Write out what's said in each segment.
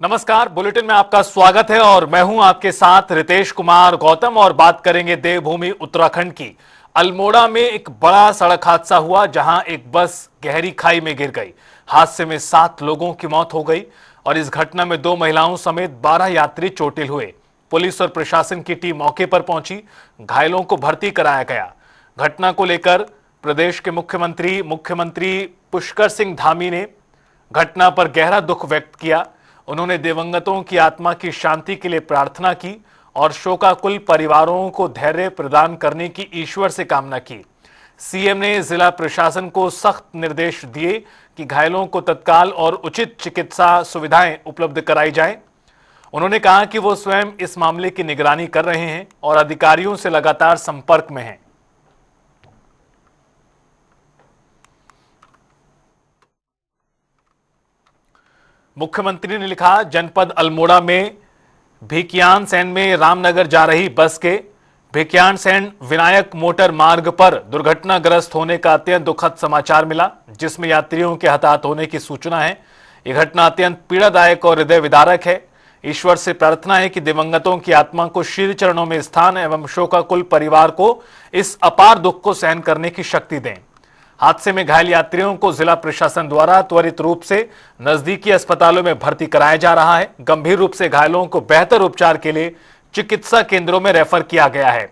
नमस्कार, बुलेटिन में आपका स्वागत है और मैं हूं आपके साथ रितेश कुमार गौतम। और बात करेंगे देवभूमि उत्तराखंड की। अल्मोड़ा में एक बड़ा सड़क हादसा हुआ जहां एक बस गहरी खाई में गिर गई। हादसे में 7 लोगों की मौत हो गई और इस घटना में 2 महिलाओं समेत 12 यात्री चोटिल हुए। पुलिस और प्रशासन की टीम मौके पर पहुंची, घायलों को भर्ती कराया गया। घटना को लेकर प्रदेश के मुख्यमंत्री पुष्कर सिंह धामी ने घटना पर गहरा दुख व्यक्त किया। उन्होंने दिवंगतों की आत्मा की शांति के लिए प्रार्थना की और शोकाकुल परिवारों को धैर्य प्रदान करने की ईश्वर से कामना की। सीएम ने जिला प्रशासन को सख्त निर्देश दिए कि घायलों को तत्काल और उचित चिकित्सा सुविधाएं उपलब्ध कराई जाएं। उन्होंने कहा कि वो स्वयं इस मामले की निगरानी कर रहे हैं और अधिकारियों से लगातार संपर्क में हैं। मुख्यमंत्री ने लिखा, जनपद अल्मोड़ा में भिकियानसैन में रामनगर जा रही बस के भिकियानसैन विनायक मोटर मार्ग पर दुर्घटनाग्रस्त होने का अत्यंत दुखद समाचार मिला, जिसमें यात्रियों के हताहत होने की सूचना है। यह घटना अत्यंत पीड़ादायक और हृदय विदारक है। ईश्वर से प्रार्थना है कि दिवंगतों की आत्मा को श्री चरणों में स्थान एवं शोकाकुल परिवार को इस अपार दुख को सहन करने की शक्ति दें। हादसे में घायल यात्रियों को जिला प्रशासन द्वारा त्वरित रूप से नजदीकी अस्पतालों में भर्ती कराया जा रहा है। गंभीर रूप से घायलों को बेहतर उपचार के लिए चिकित्सा केंद्रों में रेफर किया गया है।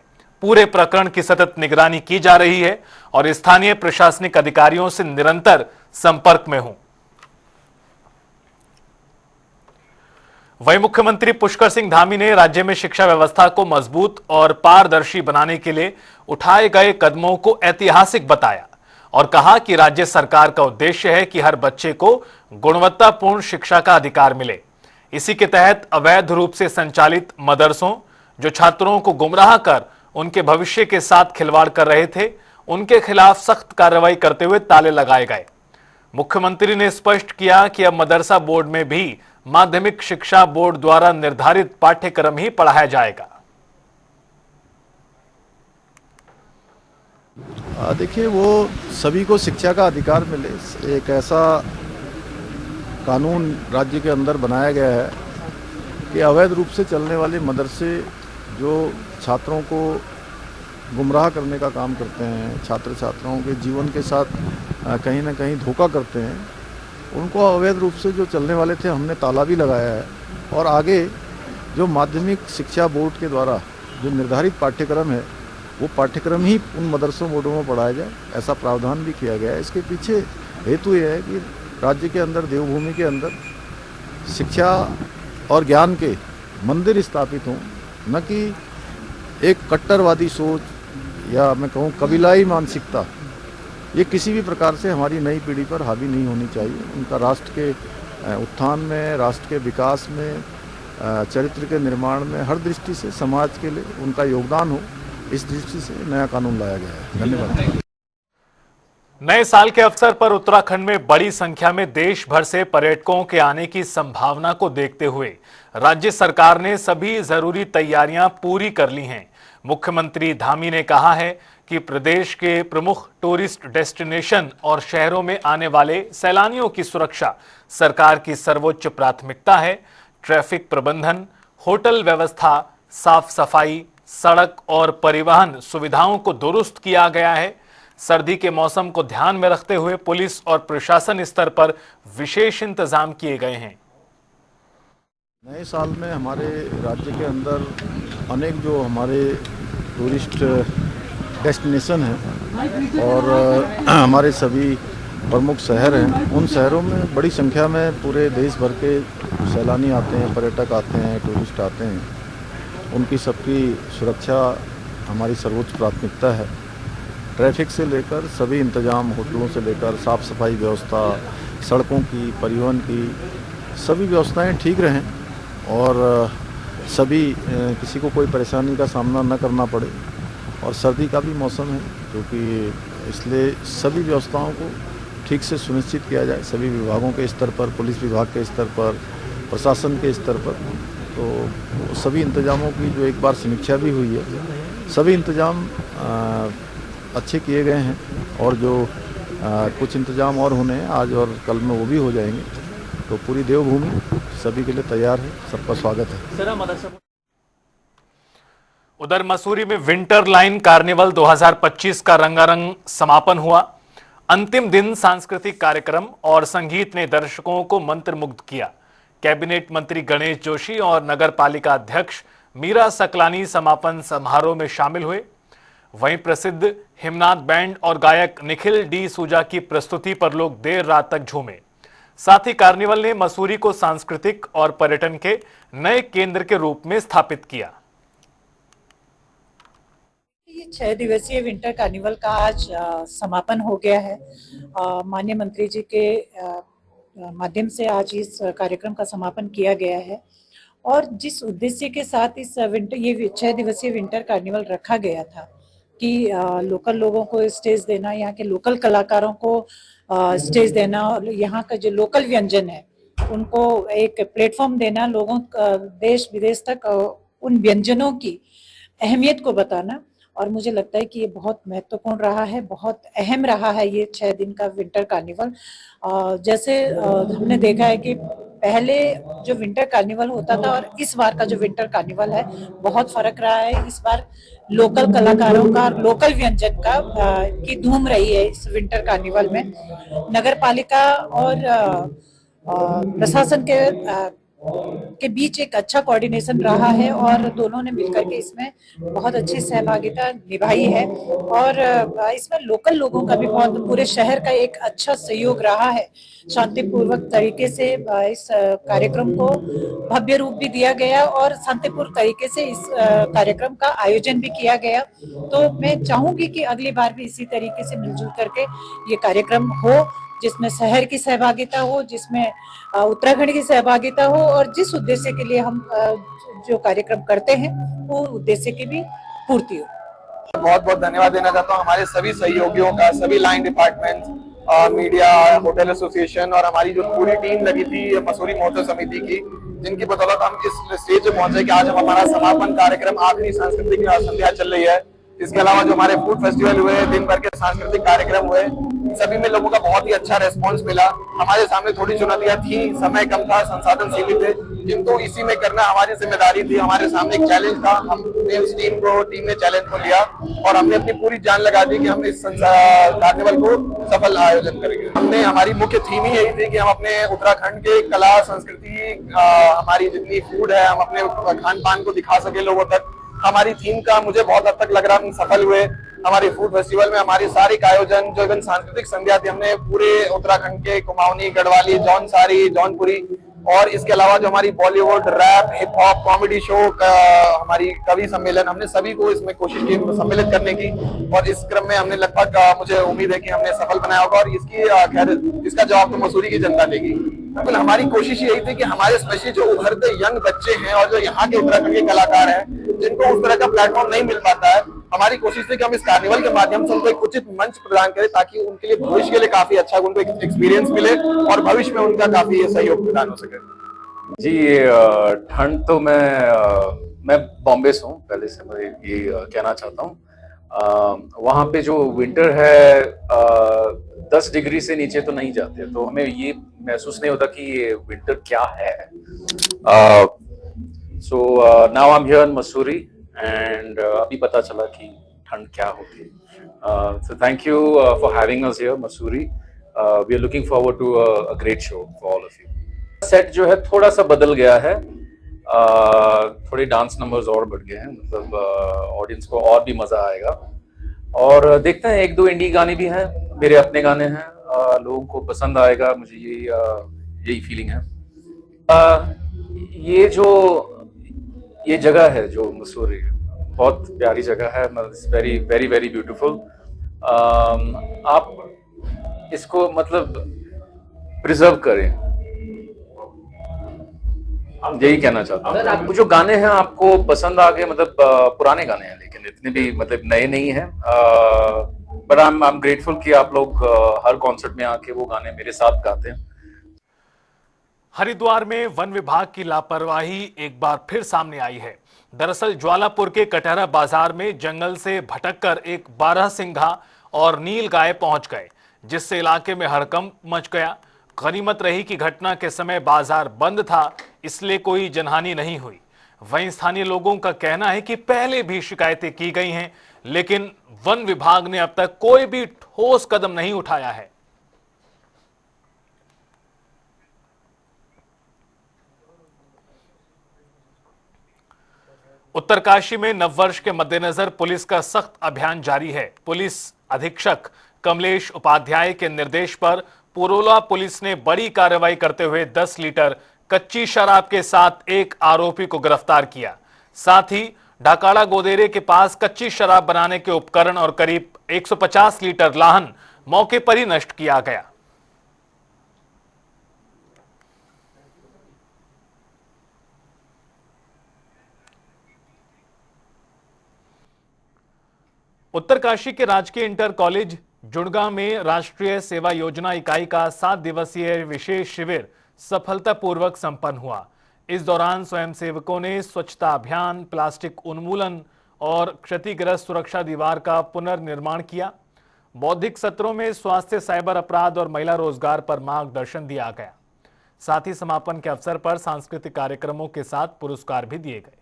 पूरे प्रकरण की सतत निगरानी की जा रही है और स्थानीय प्रशासनिक अधिकारियों से निरंतर संपर्क में हूं। वहीं मुख्यमंत्री पुष्कर सिंह धामी ने राज्य में शिक्षा व्यवस्था को मजबूत और पारदर्शी बनाने के लिए उठाए गए कदमों को ऐतिहासिक बताया और कहा कि राज्य सरकार का उद्देश्य है कि हर बच्चे को गुणवत्तापूर्ण शिक्षा का अधिकार मिले। इसी के तहत अवैध रूप से संचालित मदरसों जो छात्रों को गुमराह कर उनके भविष्य के साथ खिलवाड़ कर रहे थे, उनके खिलाफ सख्त कार्रवाई करते हुए ताले लगाए गए। मुख्यमंत्री ने स्पष्ट किया कि अब मदरसा बोर्ड में भी माध्यमिक शिक्षा बोर्ड द्वारा निर्धारित पाठ्यक्रम ही पढ़ाया जाएगा। देखिए, वो सभी को शिक्षा का अधिकार मिले, एक ऐसा कानून राज्य के अंदर बनाया गया है कि अवैध रूप से चलने वाले मदरसे जो छात्रों को गुमराह करने का काम करते हैं, छात्र छात्राओं के जीवन के साथ कहीं ना कहीं धोखा करते हैं, उनको अवैध रूप से जो चलने वाले थे हमने ताला भी लगाया है। और आगे जो माध्यमिक शिक्षा बोर्ड के द्वारा जो निर्धारित पाठ्यक्रम है, वो पाठ्यक्रम ही उन मदरसों बोर्डों में पढ़ाया जाए, ऐसा प्रावधान भी किया गया है। इसके पीछे हेतु ये है कि राज्य के अंदर, देवभूमि के अंदर शिक्षा और ज्ञान के मंदिर स्थापित हों, न कि एक कट्टरवादी सोच या मैं कहूँ कबीलाई मानसिकता, ये किसी भी प्रकार से हमारी नई पीढ़ी पर हावी नहीं होनी चाहिए। उनका राष्ट्र के उत्थान में, राष्ट्र के विकास में, चरित्र के निर्माण में, हर दृष्टि से समाज के लिए उनका योगदान हो, इस दृष्टि से नया कानून लाया गया है। धन्यवाद। नए साल के अवसर पर उत्तराखंड में बड़ी संख्या में देश भर से पर्यटकों के आने की संभावना को देखते हुए राज्य सरकार ने सभी जरूरी तैयारियां पूरी कर ली हैं। मुख्यमंत्री धामी ने कहा है कि प्रदेश के प्रमुख टूरिस्ट डेस्टिनेशन और शहरों में आने वाले सैलानियों की सुरक्षा सरकार की सर्वोच्च प्राथमिकता है। ट्रैफिक प्रबंधन, होटल व्यवस्था, साफ सफाई, सड़क और परिवहन सुविधाओं को दुरुस्त किया गया है। सर्दी के मौसम को ध्यान में रखते हुए पुलिस और प्रशासन स्तर पर विशेष इंतजाम किए गए हैं। नए साल में हमारे राज्य के अंदर अनेक जो हमारे टूरिस्ट डेस्टिनेशन हैं और हमारे सभी प्रमुख शहर हैं, उन शहरों में बड़ी संख्या में पूरे देश भर के सैलानी आते हैं, पर्यटक आते हैं, टूरिस्ट आते हैं। उनकी सबकी सुरक्षा हमारी सर्वोच्च प्राथमिकता है। ट्रैफिक से लेकर सभी इंतजाम, होटलों से लेकर साफ़ सफाई व्यवस्था, सड़कों की, परिवहन की सभी व्यवस्थाएं ठीक रहें और सभी किसी को कोई परेशानी का सामना न करना पड़े। और सर्दी का भी मौसम है, क्योंकि इसलिए सभी व्यवस्थाओं को ठीक से सुनिश्चित किया जाए, सभी विभागों के स्तर पर, पुलिस विभाग के स्तर पर, प्रशासन के स्तर पर। तो सभी इंतजामों की जो एक बार समीक्षा भी हुई है, सभी इंतजाम अच्छे किए गए हैं और जो कुछ इंतजाम और होने हैं आज और कल में वो भी हो जाएंगे। तो पूरी देवभूमि सभी के लिए तैयार है, सबका स्वागत है। उधर मसूरी में विंटर लाइन कार्निवल 2025 का रंगारंग समापन हुआ। अंतिम दिन सांस्कृतिक कार्यक्रम और संगीत ने दर्शकों को मंत्रमुग्ध किया। कैबिनेट मंत्री गणेश जोशी और नगर पालिका अध्यक्ष मीरा सकलानी समापन समारोह में शामिल हुए। वहीं प्रसिद्ध हिमनाथ बैंड और गायक निखिल डी सूजा की प्रस्तुति पर लोग देर रात तक झूमे। साथ ही कार्निवल ने मसूरी को सांस्कृतिक और पर्यटन के नए केंद्र के रूप में स्थापित किया। ये 6 दिवसीय विंटर कार्निवल का आज समापन हो गया है। माननीय मंत्री जी के माध्यम से आज इस कार्यक्रम का समापन किया गया है और जिस उद्देश्य के साथ इस ये 6 दिवसीय विंटर कार्निवल रखा गया था कि लोकल लोगों को स्टेज देना, यहाँ के लोकल कलाकारों को स्टेज देना और यहाँ का जो लोकल व्यंजन है उनको एक प्लेटफॉर्म देना, लोगों देश विदेश तक उन व्यंजनों की अहमियत को बताना। और मुझे लगता है कि ये बहुत महत्वपूर्ण रहा है, बहुत अहम रहा है ये 6 दिन का विंटर कार्निवल। जैसे हमने देखा है कि पहले जो विंटर कार्निवल होता था और इस बार का जो विंटर कार्निवल है बहुत फर्क रहा है। इस बार लोकल कलाकारों का, लोकल व्यंजन का की धूम रही है इस विंटर कार्निवल में। नगर पालिका और प्रशासन के बीच एक अच्छा कोऑर्डिनेशन रहा है और दोनों ने मिलकर के इसमें बहुत अच्छी सहभागिता निभाई है और इसमें लोकल लोगों का भी बहुत, पूरे शहर का एक अच्छा सहयोग रहा है। शांतिपूर्वक तरीके से इस कार्यक्रम को भव्य रूप भी दिया गया और शांतिपूर्ण तरीके से इस कार्यक्रम का आयोजन भी किया गया। तो मैं चाहूंगी कि अगली बार भी इसी तरीके से मिलजुल करके ये कार्यक्रम हो, जिसमें शहर की सहभागिता हो, जिसमें उत्तराखंड की सहभागिता हो और जिस उद्देश्य के लिए हम जो कार्यक्रम करते हैं वो उद्देश्य की भी पूर्ति हो। बहुत बहुत धन्यवाद देना चाहता हूँ हमारे सभी सहयोगियों का, सभी line department, media, hotel association और हमारी जो पूरी टीम लगी थी मसूरी महोत्सव समिति की, जिनकी बदौलत हम इस स्टेज पे पहुंचे कि आज हम हमारा समापन कार्यक्रम, आखिरी सांस्कृतिक संध्या चल रही है। इसके अलावा जो हमारे फूड फेस्टिवल हुए, दिन भर के सांस्कृतिक कार्यक्रम हुए, सभी में लोगों का बहुत ही अच्छा रेस्पॉन्स मिला। हमारे सामने थोड़ी चुनौतियां थी, समय कम था, संसाधन सीमित थे, जिनको इसी में करना हमारी जिम्मेदारी थी। हमारे सामने एक चैलेंज था, हमने उस टीम ने चैलेंज को लिया और हमने अपनी पूरी जान लगा दी कि हम इस कार्निवल को सफल आयोजन करेंगे। हमारी मुख्य थीम ही यही थी कि हम अपने उत्तराखंड के कला, संस्कृति, हमारी जितनी फूड है, हम अपने खान पान को दिखा सके लोगों तक। हमारी थीम का मुझे बहुत हद तक लग रहा है हम सफल हुए। हमारे फूड फेस्टिवल में हमारी सारी आयोजन, जो इवन सांस्कृतिक संध्या थी, हमने पूरे उत्तराखंड के कुमाऊनी, गढ़वाली, जौनसारी, जौनपुरी और इसके अलावा जो हमारी Bollywood, rap, hip hop, comedy show का हमारी कवि सम्मेलन, हमने सभी को इसमें कोशिश की सम्मिलित करने की और इस क्रम में हमने लगभग, मुझे उम्मीद है कि हमने सफल बनाया होगा और इसका जवाब तो मसूरी की जनता देगी। बिल्कुल हमारी कोशिश यही थी कि हमारे स्पेशली जो उभरते यंग बच्चे हैं और जो यहाँ के उत्तराखंड के कलाकार हैं, जिनको उस तरह का प्लेटफॉर्म नहीं मिल पाता है, हमारी कोशिश थी कि हम इस कार्निवल के माध्यम से उनको एक उचित मंच प्रदान करें ताकि उनके लिए भविष्य के लिए काफी अच्छा उनको एक्सपीरियंस मिले और भविष्य में उनका काफी सहयोग प्रदान हो सके। जी, ठंड तो मैं बॉम्बे से हूँ, पहले से मैं ये कहना चाहता हूँ। वहाँ पे जो विंटर है 10 डिग्री से नीचे तो नहीं जाते, तो हमें ये महसूस नहीं होता कि ये विंटर क्या है। So now I am here in Mussoorie and अभी पता चला कि ठंड क्या होती है। So thank you for having us here Mussoorie. We are looking forward to a great show for all of you. Set जो है थोड़ा सा बदल गया है, थोड़े डांस नंबर्स और बढ़ गए हैं, मतलब ऑडियंस को और भी मजा आएगा। और देखते हैं, 1-2 इंडी गाने भी हैं, मेरे अपने गाने हैं, लोगों को पसंद आएगा, मुझे यही फीलिंग है। ये जगह है जो मसूरी, बहुत प्यारी जगह है, वेरी वेरी वेरी ब्यूटीफुल। आप इसको मतलब प्रिजर्व करें, यही कहना चाहता हूँ। आपको जो गाने हैं आपको पसंद आ गए, मतलब पुराने गाने हैं लेकिन इतने भी मतलब नए नहीं हैं, बट आई एम ग्रेटफुल कि आप लोग हर कॉन्सर्ट में आके वो गाने मेरे साथ गाते हैं। हरिद्वार में वन विभाग की लापरवाही एक बार फिर सामने आई है। दरअसल ज्वालापुर के कटहरा बाजार में जंगल से भटककर एक 12 सिंघा और नील गाय पहुंच गए, जिससे इलाके में हड़कंप मच गया। गनीमत रही कि घटना के समय बाजार बंद था, इसलिए कोई जनहानि नहीं हुई। वहीं स्थानीय लोगों का कहना है कि पहले भी शिकायतें की गई हैं, लेकिन वन विभाग ने अब तक कोई भी ठोस कदम नहीं उठाया है। उत्तरकाशी में नववर्ष के मद्देनजर पुलिस का सख्त अभियान जारी है। पुलिस अधीक्षक कमलेश उपाध्याय के निर्देश पर पुरोला पुलिस ने बड़ी कार्रवाई करते हुए 10 लीटर कच्ची शराब के साथ एक आरोपी को गिरफ्तार किया। साथ ही ढाकाड़ा गोदेरे के पास कच्ची शराब बनाने के उपकरण और करीब 150 लीटर लाहन मौके पर ही नष्ट किया गया। उत्तरकाशी के राजकीय इंटर कॉलेज जुड़गा में राष्ट्रीय सेवा योजना इकाई का 7 दिवसीय विशेष शिविर सफलतापूर्वक संपन्न हुआ। इस दौरान स्वयंसेवकों ने स्वच्छता अभियान, प्लास्टिक उन्मूलन और क्षतिग्रस्त सुरक्षा दीवार का पुनर्निर्माण किया। बौद्धिक सत्रों में स्वास्थ्य, साइबर अपराध और महिला रोजगार पर मार्गदर्शन दिया गया। साथ ही समापन के अवसर पर सांस्कृतिक कार्यक्रमों के साथ पुरस्कार भी दिए गए।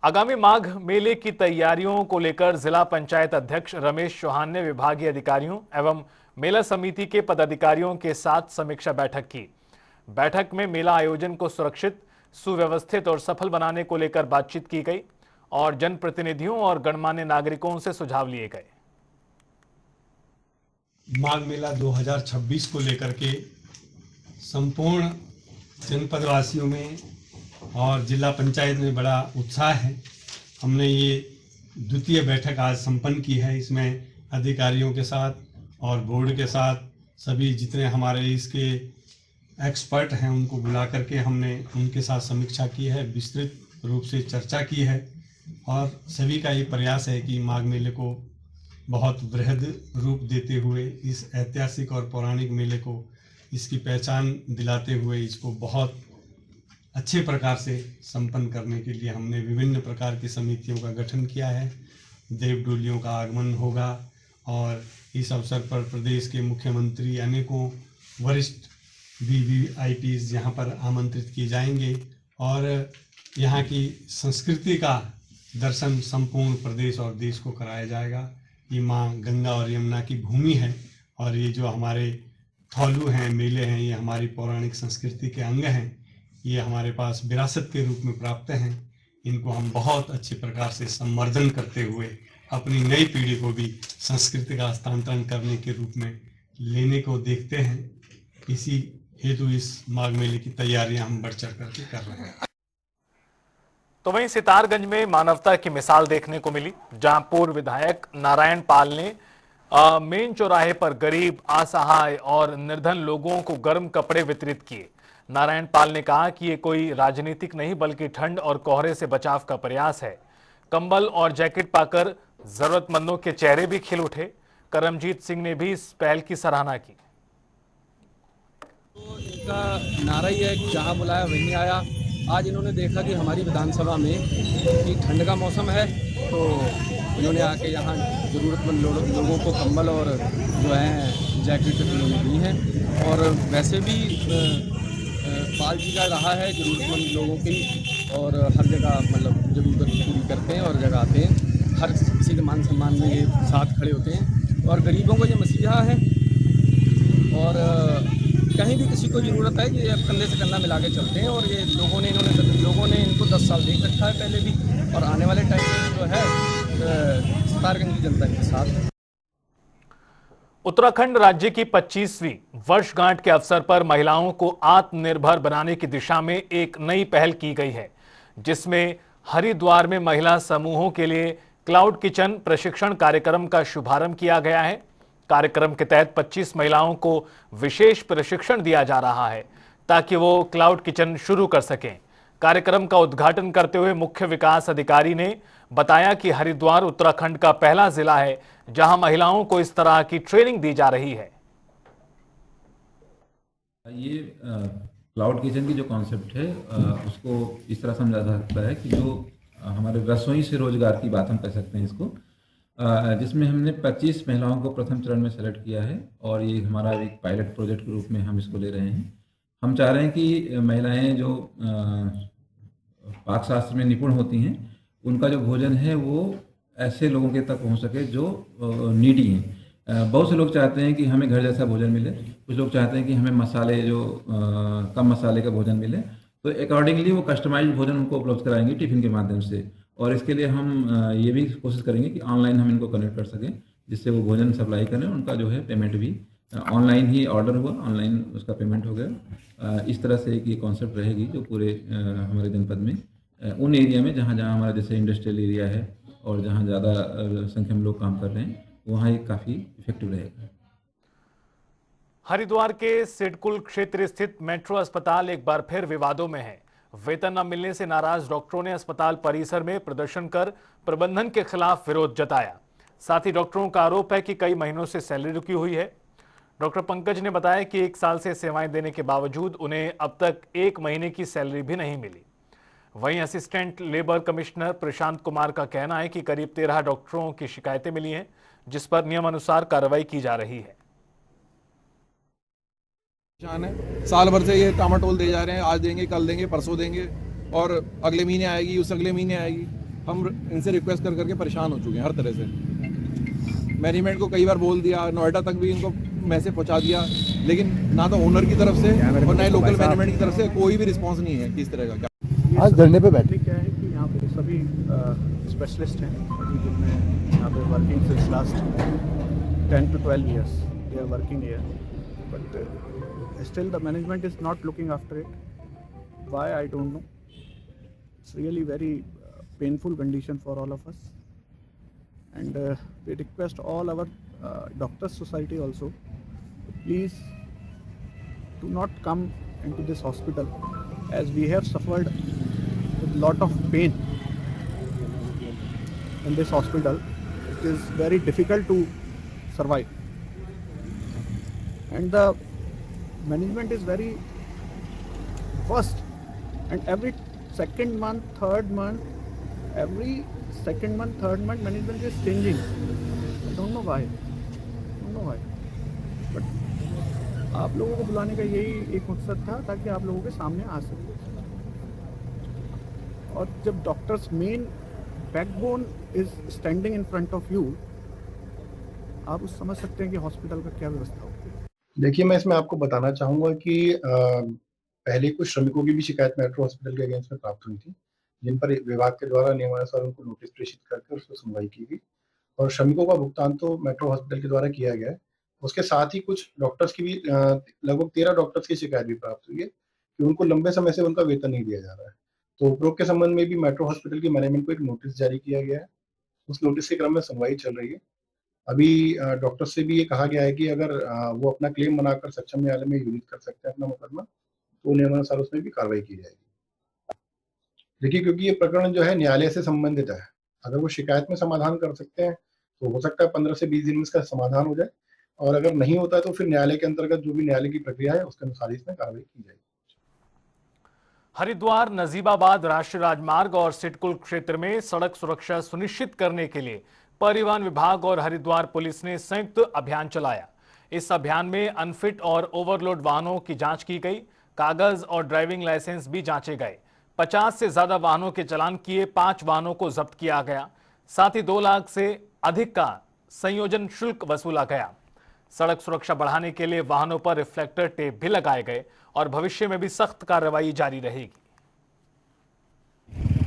आगामी माघ मेले की तैयारियों को लेकर जिला पंचायत अध्यक्ष रमेश चौहान ने विभागीय अधिकारियों एवं मेला समिति के पदाधिकारियों के साथ समीक्षा बैठक की। बैठक में मेला आयोजन को सुरक्षित, सुव्यवस्थित और सफल बनाने को लेकर बातचीत की गई और जनप्रतिनिधियों और गणमान्य नागरिकों से सुझाव लिए गए। माघ मेला 2026 को लेकर के संपूर्ण जनपदवासियों में और जिला पंचायत में बड़ा उत्साह है। हमने ये द्वितीय बैठक आज संपन्न की है। इसमें अधिकारियों के साथ और बोर्ड के साथ सभी जितने हमारे इसके एक्सपर्ट हैं उनको बुला करके हमने उनके साथ समीक्षा की है, विस्तृत रूप से चर्चा की है और सभी का ये प्रयास है कि माघ मेले को बहुत बृहद रूप देते हुए, इस ऐतिहासिक और पौराणिक मेले को इसकी पहचान दिलाते हुए इसको बहुत अच्छे प्रकार से संपन्न करने के लिए हमने विभिन्न प्रकार की समितियों का गठन किया है। देव डोलियों का आगमन होगा और इस अवसर पर प्रदेश के मुख्यमंत्री, अनेकों वरिष्ठ VVIPs यहाँ पर आमंत्रित किए जाएंगे और यहाँ की संस्कृति का दर्शन संपूर्ण प्रदेश और देश को कराया जाएगा। ये माँ गंगा और यमुना की भूमि है और ये जो हमारे थौलू हैं, मेले हैं, ये हमारी पौराणिक संस्कृति के अंग हैं। ये हमारे पास विरासत के रूप में प्राप्त हैं। इनको हम बहुत अच्छे प्रकार से संवर्धन करते हुए अपनी नई पीढ़ी को भी संस्कृति का हस्तांतरण करने के रूप में लेने को देखते हैं। इसी हेतु इस माघ मेले की तैयारियां हम बढ़ चढ़ करके कर रहे हैं। तो वहीं सितारगंज में मानवता की मिसाल देखने को मिली, जहां पूर्व विधायक नारायण पाल ने मेन चौराहे पर गरीब, असहाय और निर्धन लोगों को गर्म कपड़े वितरित किए। नारायण पाल ने कहा कि ये कोई राजनीतिक नहीं बल्कि ठंड और कोहरे से बचाव का प्रयास है। कंबल और जैकेट पाकर जरूरतमंदों के चेहरे भी खिल उठे। करमजीत सिंह ने भी इस पहल की सराहना की। तो इनका नारा ही है कि जहाँ बुलाया वहीं आया। आज इन्होंने देखा कि हमारी विधानसभा में कि ठंड का मौसम है, तो इन्होंने आके यहाँ ज़रूरतमंद लोगों को कंबल और जो है जैकेट इन्होंने दी हैं। और वैसे भी पाल जी का रहा है ज़रूरतमंद लोगों की और हर जगह मतलब ज़रूरत पूरी करते हैं और जगाते हैं। हर किसी के मान सम्मान में ये साथ खड़े होते हैं और गरीबों को ये मसीहा है और कहीं भी किसी को ज़रूरत है कि कंधे से कंधा मिला के चलते हैं। और ये लोगों ने इनको 10 साल देख रखा है पहले भी और आने वाले टाइम में जो है सितारगंज की जनता के साथ। उत्तराखंड राज्य की 25वीं वर्षगांठ के अवसर पर महिलाओं को आत्मनिर्भर बनाने की दिशा में एक नई पहल की गई है, जिसमें हरिद्वार में महिला समूहों के लिए क्लाउड किचन प्रशिक्षण कार्यक्रम का शुभारंभ किया गया है। कार्यक्रम के तहत 25 महिलाओं को विशेष प्रशिक्षण दिया जा रहा है ताकि वो क्लाउड किचन शुरू कर सकें। कार्यक्रम का उद्घाटन करते हुए मुख्य विकास अधिकारी ने बताया कि हरिद्वार उत्तराखंड का पहला जिला है जहां महिलाओं को इस तरह की ट्रेनिंग दी जा रही है। ये क्लाउड किचन की जो कॉन्सेप्ट है उसको इस तरह समझा जा सकता है कि जो हमारे रसोई से रोजगार की बात हम कह सकते हैं इसको, जिसमें हमने 25 महिलाओं को प्रथम चरण में सेलेक्ट किया है और ये हमारा एक पायलट प्रोजेक्ट के रूप में हम इसको ले रहे हैं। हम चाह रहे हैं कि महिलाएं जो पाक शास्त्र में निपुण होती हैं, उनका जो भोजन है वो ऐसे लोगों के तक पहुंच सके जो नीडी हैं। बहुत से लोग चाहते हैं कि हमें घर जैसा भोजन मिले, कुछ लोग चाहते हैं कि हमें मसाले जो कम मसाले का भोजन मिले, तो अकॉर्डिंगली वो कस्टमाइज्ड भोजन उनको उपलब्ध कराएंगे टिफिन के माध्यम से। और इसके लिए हम ये भी कोशिश करेंगे कि ऑनलाइन हम इनको कनेक्ट कर सकें, जिससे वो भोजन सप्लाई करें, उनका जो है पेमेंट भी ऑनलाइन ही ऑर्डर हुआ, ऑनलाइन उसका पेमेंट हो गया। इस तरह से एक ये कॉन्सेप्ट रहेगी जो पूरे हमारे जनपद में उन एरिया में जहाँ जहाँ हमारा जैसे इंडस्ट्रियल एरिया है और जहाँ ज़्यादा संख्या में लोग काम कर रहे हैं, वहाँ ये काफ़ी इफेक्टिव रहेगा। हरिद्वार के सिडकुल क्षेत्र स्थित मेट्रो अस्पताल एक बार फिर विवादों में है। वेतन न मिलने से नाराज डॉक्टरों ने अस्पताल परिसर में प्रदर्शन कर प्रबंधन के खिलाफ विरोध जताया। साथ ही डॉक्टरों का आरोप है कि कई महीनों से सैलरी रुकी हुई है। डॉक्टर पंकज ने बताया कि 1 साल से सेवाएं देने के बावजूद उन्हें अब तक 1 महीने की सैलरी भी नहीं मिली। वहीं assistant labour commissioner Prashant Kumar का कहना है कि करीब 13 डॉक्टरों की शिकायतें मिली हैं, जिस पर नियमानुसार कार्रवाई की जा रही है। साल भर से ये टामाटोल दे जा रहे हैं, आज देंगे, कल देंगे, परसों देंगे और अगले महीने आएगी, उस अगले महीने आएगी। हम इनसे रिक्वेस्ट कर करके परेशान हो चुके हैं हर तरह से। मैनेजमेंट को कई बार बोल दिया, नोएडा तक भी इनको मैसेज पहुंचा दिया, लेकिन ना तो ओनर की तरफ से और ना ही लोकल मैनेजमेंट की तरफ से कोई भी रिस्पांस नहीं है किस तरह का। आज धरने पे बैठे क्या है कि यहाँ पे सभी स्पेशलिस्ट हैं, जिनमें यहाँ पे working since last 10 to 12 years they are working here, but still the management is not looking after it. Why, I don't know. It's really very painful condition for all of us, and we request all our doctors society also, please do not come into this hospital, as we have suffered with lot of pain in this hospital. It is very difficult to survive, and the management is very worst, and every second month, third month, management is changing. I don't know why, but आप लोगों को बुलाने का यही एक मकसद था, ताकि आप लोगों के सामने आ सके। और जब doctors main backbone is standing in front of you, आप उस समझ सकते हैं कि हॉस्पिटल का क्या व्यवस्था होती है। देखिए, मैं इसमें आपको बताना चाहूँगा कि पहले कुछ श्रमिकों की भी शिकायत मेट्रो हॉस्पिटल के अगेंस्ट में प्राप्त हुई थी, जिन पर विभाग के द्वारा नियमानुसार उनको नोटिस प्रेषित करके उस पर सुनवाई की गई और श्रमिकों का भुगतान तो मेट्रो हॉस्पिटल के द्वारा किया गया है। उसके साथ ही कुछ डॉक्टर्स की भी लगभग 13 डॉक्टर्स की शिकायत भी प्राप्त हुई है कि उनको लंबे समय से उनका वेतन नहीं दिया जा रहा है। तो उपरोक्त के संबंध में भी मेट्रो हॉस्पिटल की मैनेजमेंट को एक नोटिस जारी किया गया है। उस नोटिस के क्रम में सुनवाई चल रही है। अभी डॉक्टर से भी ये कहा गया है कि अगर वो अपना क्लेम बनाकर सक्षम न्यायालय में यूनिट कर सकते हैं अपना मुकदमा, तो नियमानुसार उसमें भी कार्रवाई की जाएगी। देखिए, क्योंकि ये प्रकरण जो है न्यायालय से संबंधित है, अगर वो शिकायत में समाधान कर सकते हैं तो हो सकता है 15 से 20 दिन में इसका समाधान हो जाए, और अगर नहीं होता है तो फिर न्यायालय के अंतर्गत जो भी न्यायालय की प्रक्रिया है उसके अनुसार इसमें कार्रवाई की जाएगी। हरिद्वार नजीबाबाद राष्ट्रीय राजमार्ग और सिडकुल क्षेत्र में सड़क सुरक्षा सुनिश्चित करने के लिए परिवहन विभाग और हरिद्वार पुलिस ने संयुक्त अभियान चलाया। इस अभियान में अनफिट और ओवरलोड वाहनों की जांच की गई, कागज और ड्राइविंग लाइसेंस भी जांचे गए। 50 से ज्यादा वाहनों के चालान किए, 5 वाहनों को जब्त किया गया। साथ ही 2 लाख से अधिक का संयोजन शुल्क वसूला गया। सड़क सुरक्षा बढ़ाने के लिए वाहनों पर रिफ्लेक्टर टेप भी लगाए गए और भविष्य में भी सख्त कार्रवाई जारी रहेगी।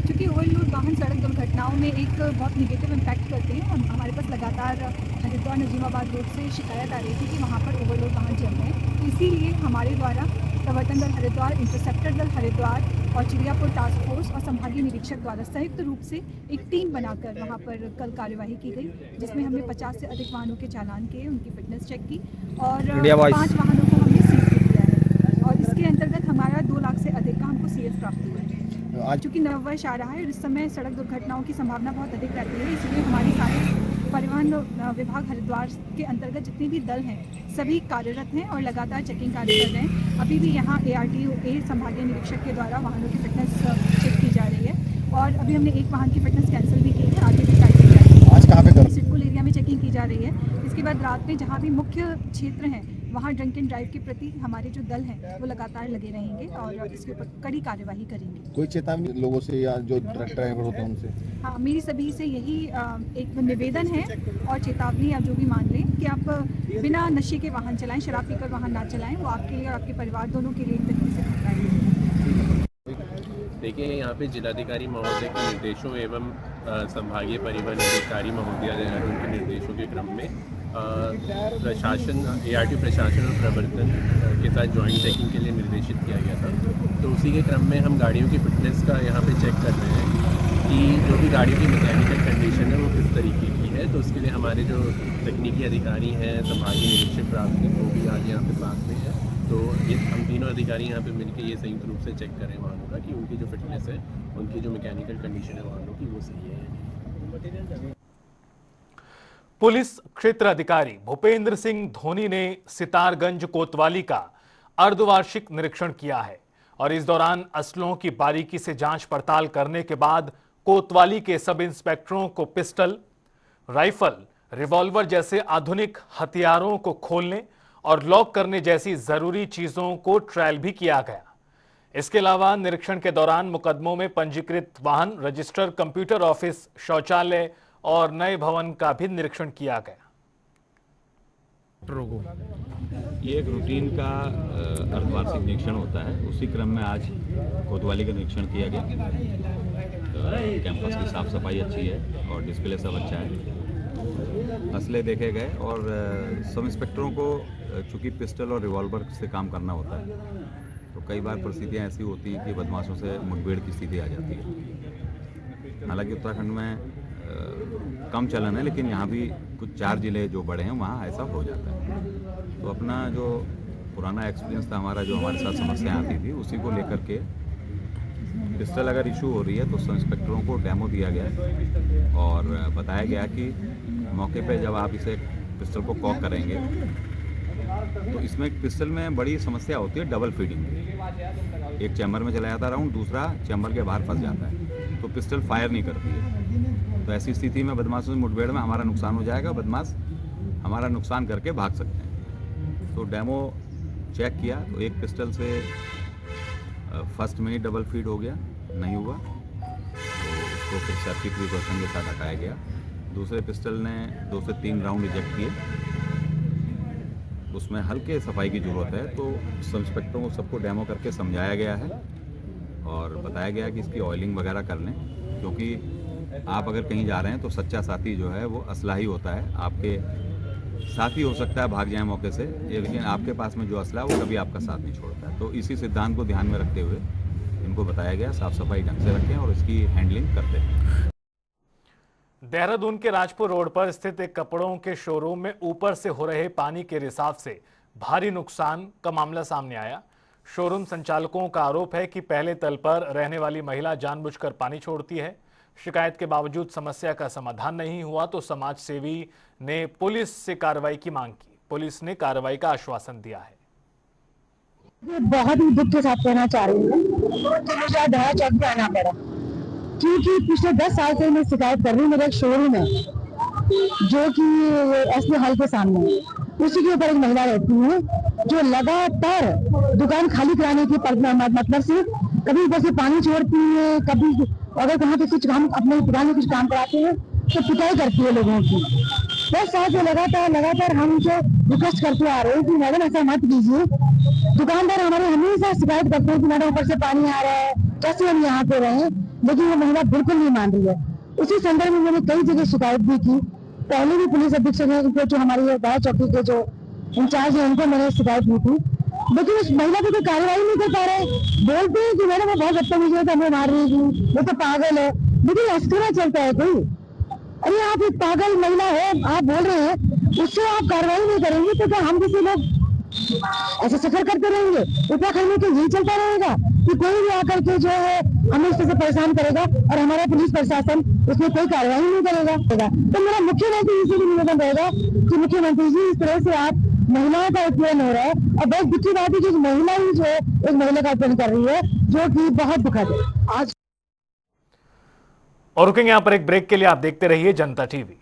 क्योंकि ओवरलोड वाहन सड़क दुर्घटनाओं में एक बहुत निगेटिव इम्पैक्ट करते हैं। हमारे पास लगातार हरिद्वार नजीबाबाद रोड से शिकायत आ रही थी कि वहाँ पर ओवरलोड वाहन चल रहे हैं। इसीलिए हमारे द्वारा प्रवर्तन दल हरिद्वार, इंटरसेप्टर दल हरिद्वार और चिड़ियापुर टास्क फोर्स और संभागीय निरीक्षक द्वारा संयुक्त रूप से एक टीम बनाकर वहाँ पर कल कार्यवाही की गई, जिसमें हमने 50 से अधिक वाहनों के चालान किए, उनकी फिटनेस चेक की और 5 वाहनों को हमने सीज किया है। और इसके अंतर्गत हमारा 2 लाख से अधिक का हमको सीएस प्राप्त हुआ है। चूँकि नववर्ष आ रहा है और इस समय सड़क दुर्घटनाओं की संभावना बहुत अधिक रहती है, इसलिए हमारे सारे परिवहन विभाग हरिद्वार के अंतर्गत जितने भी दल हैं सभी कार्यरत हैं और लगातार चेकिंग कार्य कर रहे हैं। अभी भी यहाँ ARTO संभागीय निरीक्षक के द्वारा वाहनों की फिटनेस चेक की जा रही है और अभी हमने एक वाहन की फिटनेस कैंसिल भी की है, आगे भी गाड़ी की जाएगी। आज कहाँ पे सिडकुल एरिया में चेकिंग की जा रही है। इसके बाद रात में जहाँ भी मुख्य क्षेत्र हैं वहाँ ड्रंक एंड ड्राइव के प्रति हमारे जो दल हैं वो लगातार लगे रहेंगे और इसके ऊपर कड़ी कार्यवाही करेंगे। कोई चेतावनी लोगों से या जो ट्रक ड्राइवर होते हैं उनसे? हाँ, मेरी सभी से यही एक निवेदन है और चेतावनी आप जो भी मान लें कि आप बिना नशे के वाहन चलाएं, शराब पीकर वाहन ना चलाएं, वो आपके लिए और आपके परिवार दोनों के लिए एक तरीके से खतरा है। देखिए, यहाँ पे जिलाधिकारी महोदय के निर्देशों एवं संभागीय परिवहन अधिकारी महोदय देहरादून के निर्देशों के क्रम में प्रशासन, ARTO प्रशासन और प्रवर्तन के साथ जॉइंट चेकिंग के लिए निर्देशित किया गया था। तो उसी के क्रम में हम गाड़ियों की फिटनेस का यहाँ पे चेक कर रहे हैं कि जो भी गाड़ियों की मैकेनिकल कंडीशन है वो किस तरीके की है। तो उसके लिए हमारे जो तकनीकी अधिकारी हैं, संभागीय निरीक्षक प्राप्त वो भी आज यहाँ पे साथ में है। तो ये हम तीनों अधिकारी यहाँ पे मिलकर ये संयुक्त रूप से चेक करें वाहनों का कि उनकी जो फिटनेस है, उनकी जो मैकेनिकल कंडीशन है वाहनों की, वो सही है। पुलिस क्षेत्र अधिकारी भूपेंद्र सिंह धोनी ने सितारगंज कोतवाली का अर्धवार्षिक निरीक्षण किया है और इस दौरान असलों की बारीकी से जांच पड़ताल करने के बाद कोतवाली के सब इंस्पेक्टरों को पिस्टल, राइफल, रिवॉल्वर जैसे आधुनिक हथियारों को खोलने और लॉक करने जैसी जरूरी चीजों को ट्रायल भी किया गया। इसके अलावा निरीक्षण के दौरान मुकदमों में पंजीकृत वाहन, रजिस्टर, कंप्यूटर ऑफिस, शौचालय और नए भवन का भी निरीक्षण किया गया। ये एक रूटीन का अर्धवार्षिक निरीक्षण होता है। उसी क्रम में आज कोतवाली का निरीक्षण किया गया। कैंपस की साफ सफाई अच्छी है और डिस्प्ले सब अच्छा है। असले देखे गए और सब इंस्पेक्टरों को चूंकि पिस्टल और रिवॉल्वर से काम करना होता है तो कई बार परिस्थितियाँ ऐसी होती हैं कि बदमाशों से मुठभेड़ की स्थिति आ जाती है। हालांकि उत्तराखंड में कम चलन है, लेकिन यहाँ भी कुछ 4 जिले जो बड़े हैं वहाँ ऐसा हो जाता है। तो अपना जो पुराना एक्सपीरियंस था हमारा, जो हमारे साथ समस्याएं आती थी, उसी को लेकर के पिस्टल अगर इशू हो रही है तो सब इंस्पेक्टरों को डेमो दिया गया और बताया गया कि मौके पे जब आप इसे पिस्टल को कॉक करेंगे तो इसमें पिस्टल में बड़ी समस्या होती है डबल फीडिंग। एक चैम्बर में चला जाता है राउंड, दूसरा चैम्बर के बाहर फंस जाता है तो पिस्टल फायर नहीं करती है। तो ऐसी स्थिति में बदमाशों से मुठभेड़ में हमारा नुकसान हो जाएगा, बदमाश हमारा नुकसान करके भाग सकते हैं। तो डेमो चेक किया तो एक पिस्टल से फर्स्ट में ही डबल फीड हो गया, नहीं हुआ तो उसको फिर सर्किट प्रिकॉशन के साथ हटाया गया। दूसरे पिस्टल ने 2 से 3 राउंड रिजेक्ट किए, उसमें हल्के सफाई की ज़रूरत है। तो सब इंस्पेक्टरों को सबको डेमो करके समझाया गया है और बताया गया कि इसकी ऑयलिंग वगैरह कर लें, क्योंकि आप अगर कहीं जा रहे हैं तो सच्चा साथी जो है वो असला ही होता है। आपके साथी हो सकता है भाग जाए मौके से, लेकिन आपके पास में जो असला है वो कभी आपका साथ नहीं छोड़ता है। तो इसी सिद्धांत को ध्यान में रखते हुए इनको बताया गया साफ सफाई ढंग से रखें और इसकी हैंडलिंग करते हैं। देहरादून के राजपुर रोड पर स्थित एक कपड़ों के शोरूम में ऊपर से हो रहे पानी के रिसाव से भारी नुकसान का मामला सामने आया। शोरूम संचालकों का आरोप है कि पहले तल पर रहने वाली महिला जानबूझकर पानी छोड़ती है। शिकायत के बावजूद समस्या का समाधान नहीं हुआ तो समाज सेवी ने पुलिस से कार्रवाई की मांग की। पुलिस ने कार्रवाई का आश्वासन दिया है। बहुत ही दुख के साथ कहना चाह रही हूँ कि मुझे दया चौक पे आना पड़ा, क्योंकि पिछले 10 साल से मैं शिकायत कर रही हूँ। मेरा एक शोरूम है जो कि एसपी हॉल के सामने है, उसी के ऊपर एक महिला रहती है जो लगातार दुकान खाली कराने की मतलब से कभी ऊपर से पानी छोड़ती है, कभी अगर कहाँ पे कुछ काम अपने दुकान में कुछ काम कराते हैं तो पिटाई करती है लोगों की। 10 साल से लगातार हम उनसे रिक्वेस्ट करते आ रहे हैं कि मैडम ऐसा मत कीजिए। दुकानदार हमारे हमेशा शिकायत करते हैं कि मैडम ऊपर से पानी आ रहा है, कैसे हम यहाँ पे रहें, लेकिन वो महिला बिल्कुल नहीं मान रही है। उसी संदर्भ में मैंने कई जगह शिकायत भी की। पहले भी पुलिस अधीक्षक है जो हमारी दया चौकी के जो इंचार्ज है उनको मैंने शिकायत की थी, लेकिन उस महिला पे कोई कार्रवाई नहीं कर पा रहे। बोलते हैं कि मैडम वो बहुत बदतमीजी है तो हमें मार रही थी, वो तो पागल है, लेकिन अस्करा चलता है कोई। अरे आप एक पागल महिला है, आप बोल रहे हैं, उससे आप कार्रवाई नहीं करेंगे तो क्या हम किसी लोग ऐसे सफर करते रहेंगे? उत्तराखंड में तो यही चलता रहेगा कि कोई भी आकर के जो है हमें इस तरह से परेशान करेगा और हमारा पुलिस प्रशासन उसमें कोई कार्रवाई नहीं करेगा। तो मेरा मुख्यमंत्री जी से भी निवेदन रहेगा कि मुख्यमंत्री जी इस तरह से आप महिलाओं का उत्पीड़न हो रहा है और बहुत दुखी बात है कि महिला ही जो है एक महिला का उत्पीड़न कर रही है, जो कि बहुत दुखद है। आज और रुकेंगे यहां पर एक ब्रेक के लिए। आप देखते रहिए जनता टीवी।